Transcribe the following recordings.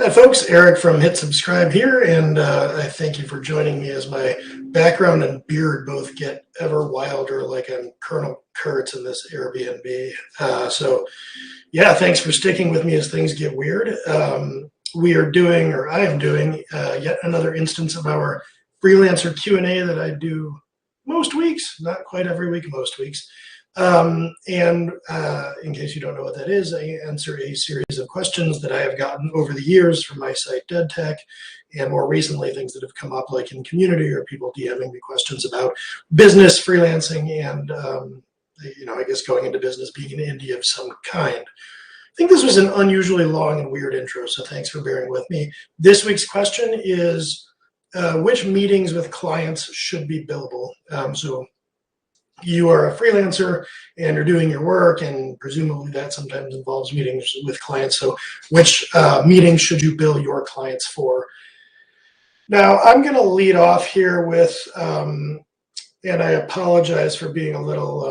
Hi folks, Eric from Hit Subscribe here, and I thank you for joining me as my background and beard both get ever wilder like I'm Colonel Kurtz in this Airbnb. Yeah, thanks for sticking with me as things get weird. We are doing, or I am doing, yet another instance of our Freelancer Q&A that I do most weeks, not quite every week, most weeks. In case you don't know what that is, I answer a series of questions that I have gotten over the years from my site Dead Tech, and more recently things that have come up like in community or people DMing me questions about business, freelancing, and I guess going into business, being an indie of some kind. I think this was an unusually long and weird intro, so thanks for bearing with me. This week's question is, which meetings with clients should be billable? So you are a freelancer and you're doing your work, and presumably that sometimes involves meetings with clients. So which meetings should you bill your clients for? Now, I'm going to lead off here with, and I apologize for being a little,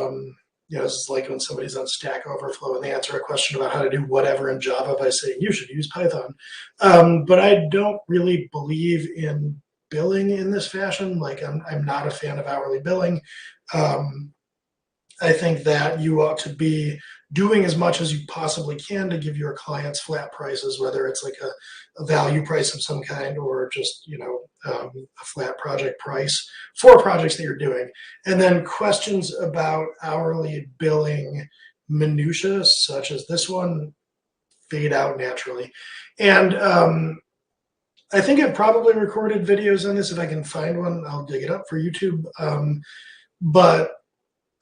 this is like when somebody's on Stack Overflow and they answer a question about how to do whatever in Java by saying, you should use Python. But I don't really believe in billing in this fashion. Like I'm not a fan of hourly billing. I think that you ought to be doing as much as you possibly can to give your clients flat prices, whether it's like a value price of some kind or just, a flat project price for projects that you're doing. And then questions about hourly billing minutia, such as this one, fade out naturally. And I think I've probably recorded videos on this. If I can find one, I'll dig it up for YouTube. But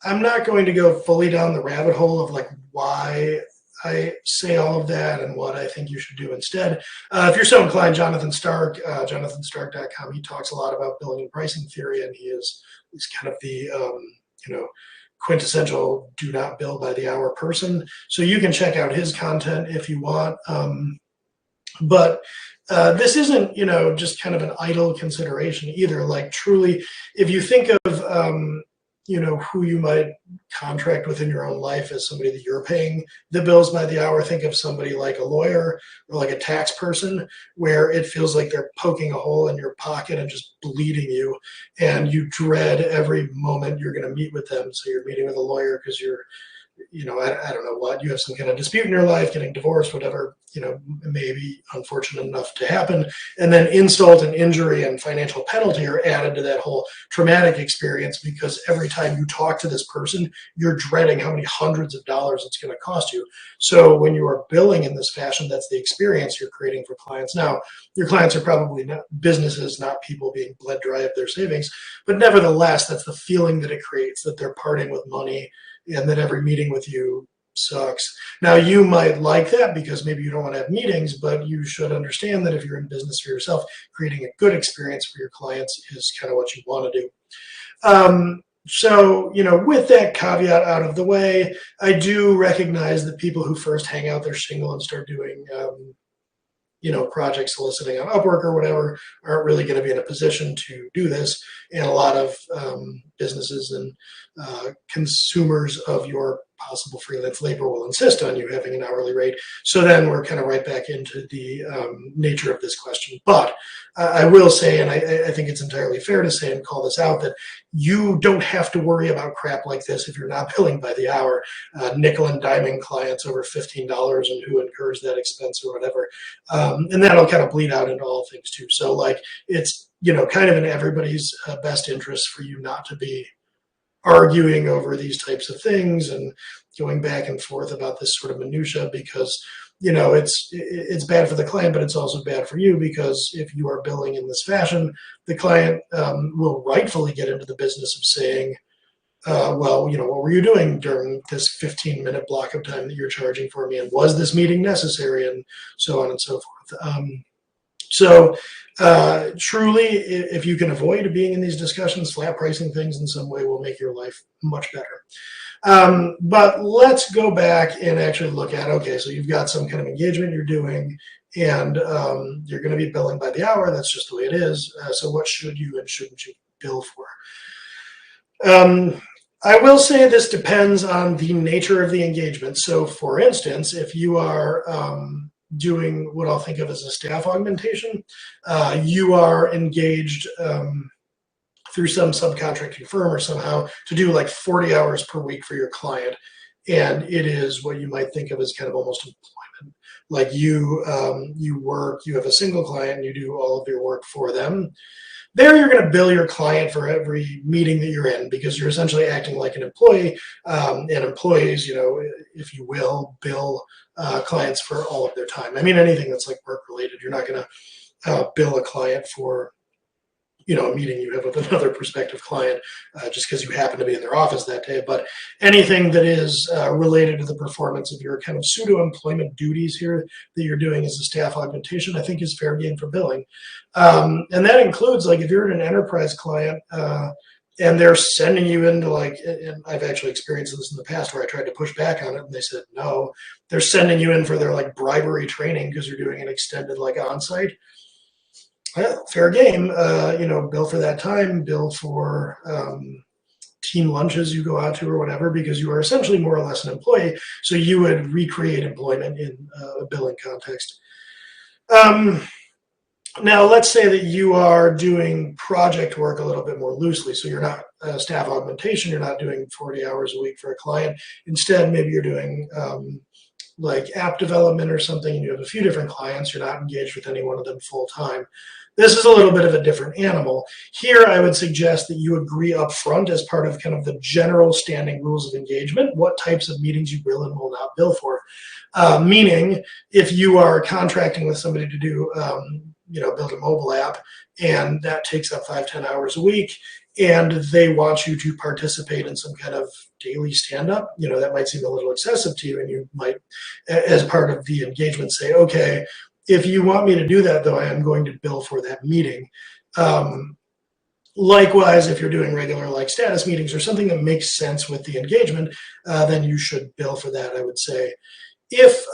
I'm not going to go fully down the rabbit hole of like why I say all of that and what I think you should do instead. If you're so inclined, Jonathan Stark, jonathanstark.com, he talks a lot about billing and pricing theory, and he's kind of the quintessential do not bill by the hour person. So you can check out his content if you want. But this isn't, just kind of an idle consideration either. Like truly, if you think of, who you might contract with in your own life as somebody that you're paying the bills by the hour, think of somebody like a lawyer or like a tax person, where it feels like they're poking a hole in your pocket and just bleeding you. And you dread every moment you're going to meet with them. So you're meeting with a lawyer because you're, I don't know what, you have some kind of dispute in your life, getting divorced, whatever, may be unfortunate enough to happen. And then insult and injury and financial penalty are added to that whole traumatic experience, because every time you talk to this person, you're dreading how many hundreds of dollars it's going to cost you. So when you are billing in this fashion, that's the experience you're creating for clients. Now, your clients are probably not businesses, not people being bled dry of their savings, but nevertheless, that's the feeling that it creates, that they're parting with money and that every meeting with you sucks. Now, you might like that because maybe you don't want to have meetings, but you should understand that if you're in business for yourself, creating a good experience for your clients is kind of what you want to do. So, with that caveat out of the way, I do recognize that people who first hang out their shingle and start doing project soliciting on Upwork or whatever aren't really going to be in a position to do this. And a lot of businesses and consumers of your possible freelance labor will insist on you having an hourly rate. So then we're kind of right back into the nature of this question. But I will say, and I think it's entirely fair to say and call this out, that you don't have to worry about crap like this if you're not billing by the hour. Nickel and diming clients over $15 and who incurs that expense or whatever. And that'll kind of bleed out into all things too. So like it's, kind of in everybody's best interest for you not to be arguing over these types of things and going back and forth about this sort of minutia, because it's bad for the client, but it's also bad for you, because if you are billing in this fashion, the client will rightfully get into the business of saying, well, what were you doing during this 15-minute block of time that you're charging for me, and was this meeting necessary, and so on and so forth. So truly, if you can avoid being in these discussions, flat pricing things in some way will make your life much better. But let's go back and actually look at, okay, so you've got some kind of engagement you're doing, and you're going to be billing by the hour. That's just the way it is. So what should you and shouldn't you bill for? I will say this depends on the nature of the engagement. So for instance, if you are doing what I'll think of as a staff augmentation. You are engaged through some subcontracting firm or somehow to do like 40 hours per week for your client. And it is what you might think of as kind of almost employment. Like you work, you have a single client, and you do all of your work for them. There, you're going to bill your client for every meeting that you're in because you're essentially acting like an employee. And employees, if you will, bill clients for all of their time. I mean, anything that's like work related, you're not going to bill a client for a meeting you have with another prospective client just because you happen to be in their office that day. But anything that is related to the performance of your kind of pseudo-employment duties here that you're doing as a staff augmentation, I think is fair game for billing. And that includes, like, if you're an enterprise client and they're sending you into, like, and I've actually experienced this in the past where I tried to push back on it and they said no, they're sending you in for their like bribery training because you're doing an extended like on-site. Well, fair game, bill for that time, bill for team lunches you go out to or whatever, because you are essentially more or less an employee. So you would recreate employment in a billing context. Now, let's say that you are doing project work a little bit more loosely. So you're not staff augmentation, you're not doing 40 hours a week for a client. Instead, maybe you're doing like app development or something, and you have a few different clients, you're not engaged with any one of them full time. This is a little bit of a different animal. Here, I would suggest that you agree up front as part of kind of the general standing rules of engagement, what types of meetings you will and will not bill for. Meaning, if you are contracting with somebody to do, build a mobile app, and that takes up 5-10 hours a week, and they want you to participate in some kind of daily stand-up, that might seem a little excessive to you, and you might, as part of the engagement, say, okay, if you want me to do that, though, I am going to bill for that meeting. Likewise, if you're doing regular like status meetings or something that makes sense with the engagement, then you should bill for that, I would say. If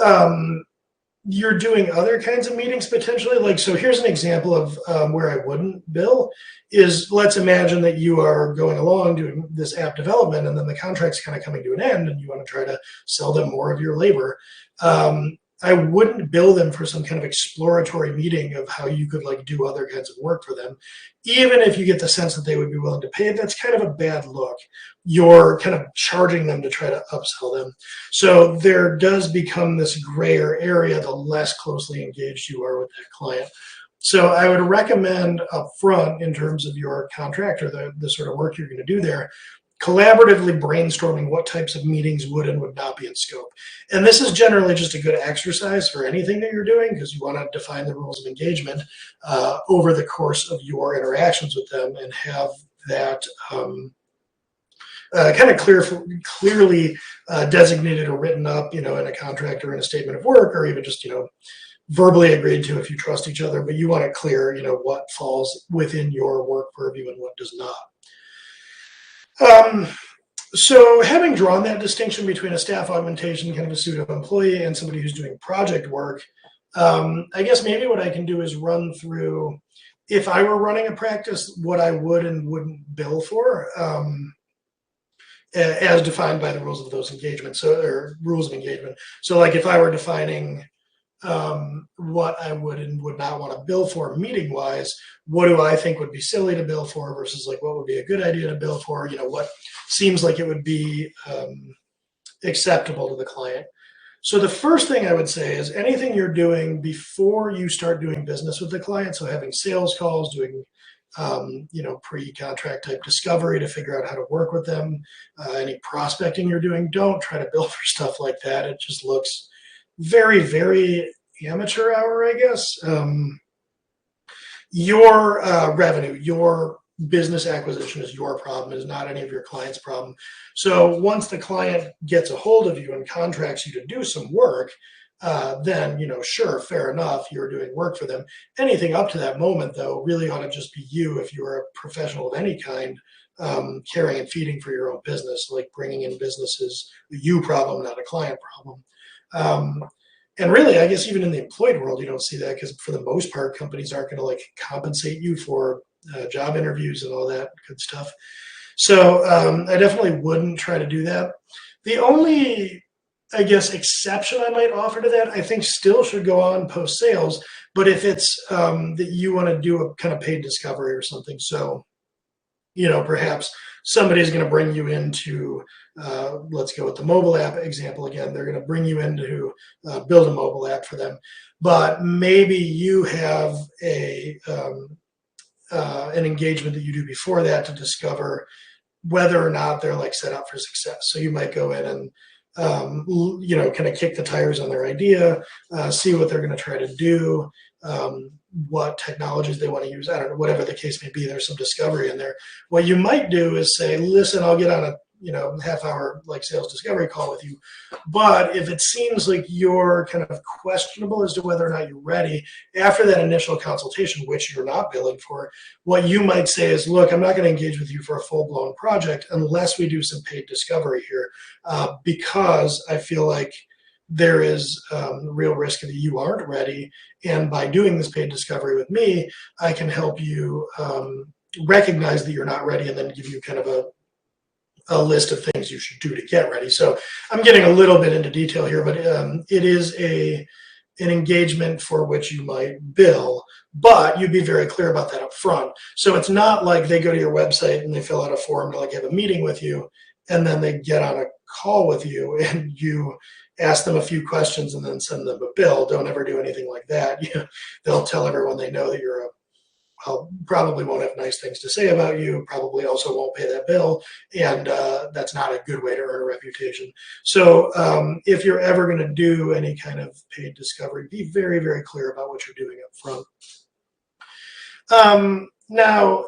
you're doing other kinds of meetings potentially, like, so here's an example of where I wouldn't bill is, let's imagine that you are going along doing this app development and then the contract's kind of coming to an end and you want to try to sell them more of your labor. I wouldn't bill them for some kind of exploratory meeting of how you could like do other kinds of work for them. Even if you get the sense that they would be willing to pay, that's kind of a bad look. You're kind of charging them to try to upsell them. So there does become this grayer area the less closely engaged you are with that client. So I would recommend up front, in terms of your contract or the sort of work you're going to do there, collaboratively brainstorming what types of meetings would and would not be in scope. And this is generally just a good exercise for anything that you're doing, because you want to define the rules of engagement over the course of your interactions with them and have that kind of clearly designated or written up, in a contract or in a statement of work, or even just, verbally agreed to if you trust each other. But you want it clear, what falls within your work purview and what does not. So having drawn that distinction between a staff augmentation, kind of a pseudo-employee, and somebody who's doing project work, I guess maybe what I can do is run through, if I were running a practice, what I would and wouldn't bill for, as defined by the rules of those engagements, or rules of engagement. So like if I were defining what I would and would not want to bill for meeting wise, what do I think would be silly to bill for versus like what would be a good idea to bill for, what seems like it would be acceptable to the client. So the first thing I would say is anything you're doing before you start doing business with the client, so having sales calls, doing pre-contract type discovery to figure out how to work with them, any prospecting you're doing, don't try to bill for stuff like that. It just looks very, very amateur hour, I guess. Your revenue, your business acquisition is your problem. It is not any of your client's problem. So once the client gets a hold of you and contracts you to do some work, then, sure, fair enough, you're doing work for them. Anything up to that moment, though, really ought to just be you, if you're a professional of any kind, carrying and feeding for your own business. Like bringing in business is a you problem, not a client problem. And really, I guess even in the employed world, you don't see that, because for the most part, companies aren't going to like compensate you for job interviews and all that good stuff. So I definitely wouldn't try to do that. The only I guess, exception I might offer to that, I think still should go on post sales. But if it's that you want to do a kind of paid discovery or something, so perhaps somebody's going to bring you into, let's go with the mobile app example again. They're going to bring you in to build a mobile app for them, but maybe you have an engagement that you do before that to discover whether or not they're like set up for success. So you might go in and kind of kick the tires on their idea, see what they're going to try to do, what technologies they want to use. I don't know, whatever the case may be. There's some discovery in there. What you might do is say, listen, I'll get on a half-hour like sales discovery call with you, but if it seems like you're kind of questionable as to whether or not you're ready after that initial consultation, which you're not billing for, what you might say is, look, I'm not going to engage with you for a full-blown project unless we do some paid discovery here, because I feel like there is real risk that you aren't ready, and by doing this paid discovery with me, I can help you recognize that you're not ready and then give you kind of a list of things you should do to get ready. So I'm getting a little bit into detail here, but it is an engagement for which you might bill, but you'd be very clear about that up front. So it's not like they go to your website and they fill out a form to like have a meeting with you, and then they get on a call with you and you ask them a few questions and then send them a bill. Don't ever do anything like that. They'll tell everyone they know that you're probably won't have nice things to say about you, probably also won't pay that bill, and that's not a good way to earn a reputation. So if you're ever going to do any kind of paid discovery, be very, very clear about what you're doing up front. Now,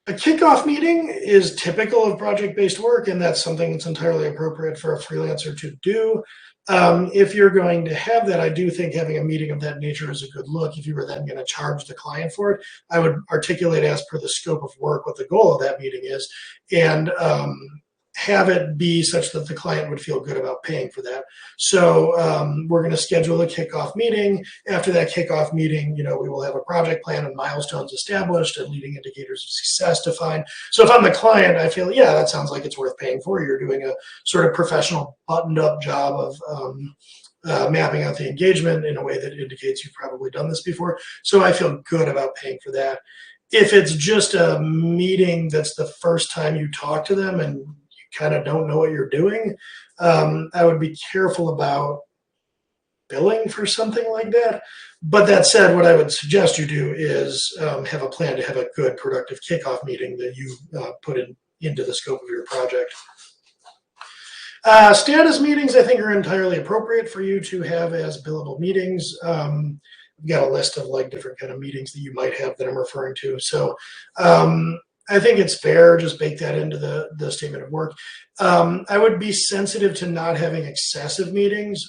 a kickoff meeting is typical of project-based work, and that's something that's entirely appropriate for a freelancer to do. If you're going to have that, I do think having a meeting of that nature is a good look. If you were then going to charge the client for it, I would articulate as per the scope of work what the goal of that meeting is, and have it be such that the client would feel good about paying for that. So we're going to schedule a kickoff meeting. After that kickoff meeting, we will have a project plan and milestones established and leading indicators of success defined. So if I'm the client, I feel, yeah, that sounds like it's worth paying for. You're doing a sort of professional buttoned up job of mapping out the engagement in a way that indicates you've probably done this before. So I feel good about paying for that. If it's just a meeting that's the first time you talk to them and kind of don't know what you're doing, I would be careful about billing for something like that. But that said, what I would suggest you do is have a plan to have a good, productive kickoff meeting that you put into the scope of your project. Status meetings, I think, are entirely appropriate for you to have as billable meetings. I've got a list of like different kind of meetings that you might have that I'm referring to. So I think it's fair, just bake that into the statement of work. I would be sensitive to not having excessive meetings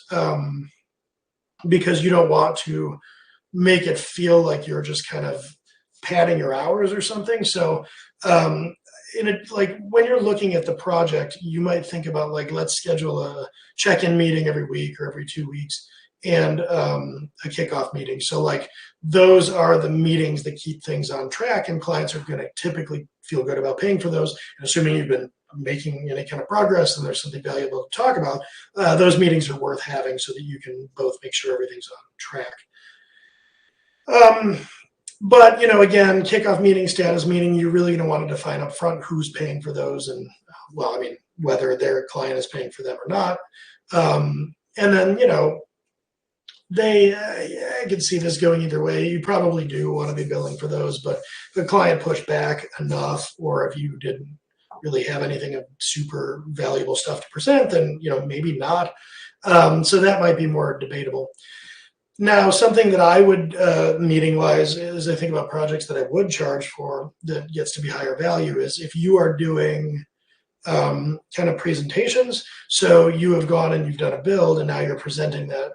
because you don't want to make it feel like you're just kind of padding your hours or something. So like when you're looking at the project, you might think about like, let's schedule a check-in meeting every week or every 2 weeks and a kickoff meeting. So like those are the meetings that keep things on track, and clients are going to typically feel good about paying for those. And assuming you've been making any kind of progress and there's something valuable to talk about, those meetings are worth having so that you can both make sure everything's on track. But again, kickoff meeting, status meeting, you're really going to want to define up front who's paying for those, and whether their client is paying for them or not. And then I can see this going either way. You probably do want to be billing for those, but if the client pushed back enough, or if you didn't really have anything of super valuable stuff to present, then maybe not. So that might be more debatable. Now, something that I would, meeting-wise, is I think about projects that I would charge for that gets to be higher value is if you are doing kind of presentations. So you have gone and you've done a build and now you're presenting that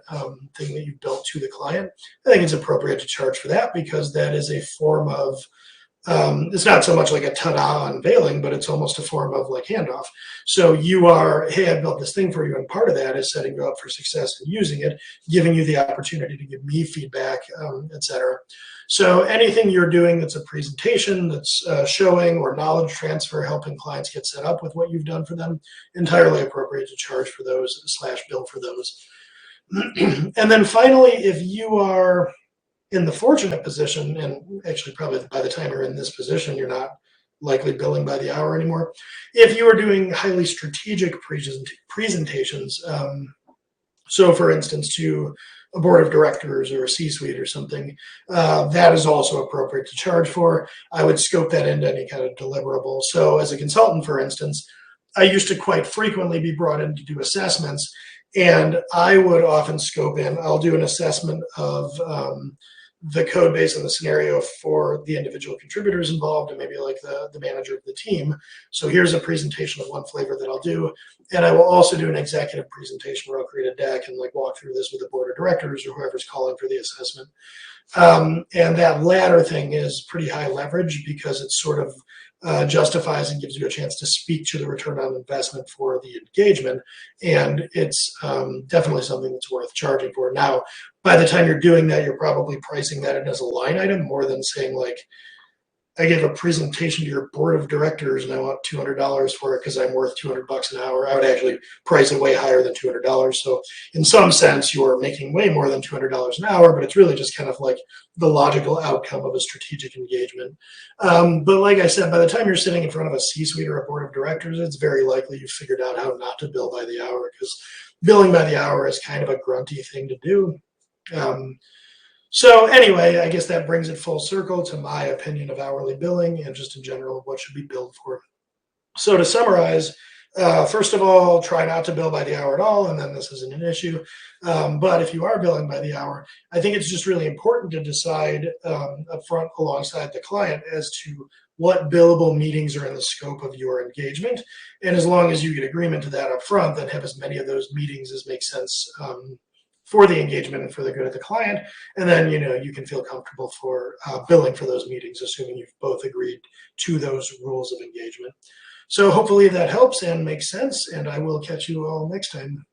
thing that you've built to the client. I think it's appropriate to charge for that because that is a form of It's not so much like a ta-da unveiling, but it's almost a form of like handoff. So you are, hey, I built this thing for you, and part of that is setting you up for success and using it, giving you the opportunity to give me feedback, etc. So anything you're doing that's a presentation, that's showing or knowledge transfer, helping clients get set up with what you've done for them, entirely appropriate to charge for those / bill for those. And then finally, if you are in the fortunate position, and actually probably by the time you're in this position, you're not likely billing by the hour anymore. If you are doing highly strategic presentations, so for instance, to a board of directors or a C-suite or something, that is also appropriate to charge for. I would scope that into any kind of deliverable. So as a consultant, for instance, I used to quite frequently be brought in to do assessments, and I would often scope in, I'll do an assessment of the code base and the scenario for the individual contributors involved and maybe like the manager of the team. So here's a presentation of one flavor that I'll do. And I will also do an executive presentation where I'll create a deck and like walk through this with the board of directors or whoever's calling for the assessment. And that latter thing is pretty high leverage because it sort of justifies and gives you a chance to speak to the return on investment for the engagement. And it's definitely something that's worth charging for. Now, by the time you're doing that, you're probably pricing that in as a line item more than saying like, I gave a presentation to your board of directors and I want $200 for it because I'm worth $200 an hour. I would actually price it way higher than $200. So in some sense, you are making way more than $200 an hour, but it's really just kind of like the logical outcome of a strategic engagement. But like I said, by the time you're sitting in front of a C-suite or a board of directors, it's very likely you've figured out how not to bill by the hour because billing by the hour is kind of a grunty thing to do. So anyway, I guess that brings it full circle to my opinion of hourly billing and just in general what should be billed for. So to summarize, first of all, try not to bill by the hour at all, and then this isn't an issue. But if you are billing by the hour, I think it's just really important to decide upfront alongside the client as to what billable meetings are in the scope of your engagement. And as long as you get agreement to that upfront, then have as many of those meetings as make sense for the engagement and for the good of the client. And then, you can feel comfortable for billing for those meetings, assuming you've both agreed to those rules of engagement. So hopefully that helps and makes sense, and I will catch you all next time.